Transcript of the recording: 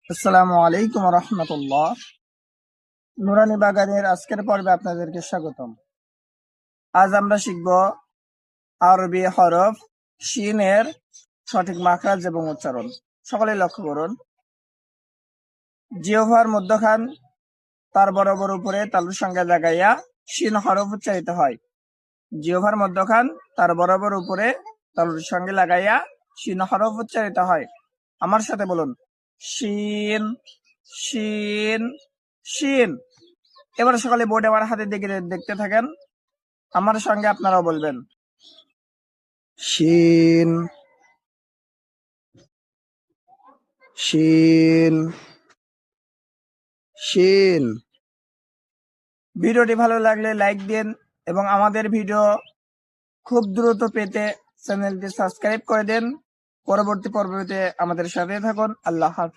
আসসালামু আলাইকুম রহমতুল্লাহ। নুরানি বাগানের আজকের পর্বে আপনাদেরকে স্বাগতম। আজ আমরা শিখব আরবি হরফ শিনের সঠিক মাখরাজ এবং উচ্চারণ। সকলে লক্ষ্য করুন, জিহ্বার মধ্যখান তার বরাবর উপরে তালুর সঙ্গে লাগাইয়া শিন হরফ উচ্চারিত হয়। জিহ্বার মধ্যখান তার বরাবর উপরে তালুর সঙ্গে লাগাইয়া শিন হরফ উচ্চারিত হয়। আমার সাথে বলুন, শিন শিন শিন। এবার সকালে বোর্ডে আমার হাতে দিকে দেখতে থাকেন, আমার সঙ্গে আপনারাও বলবেন, শিন শিন শিন। ভিডিওটি ভালো লাগলে লাইক দিন এবং আমাদের ভিডিও খুব দ্রুত পেতে চ্যানেলটি সাবস্ক্রাইব করে দেন। পরবর্তী পর্বতে আমাদের সাথে থাকুন। আল্লাহ হাফেজ।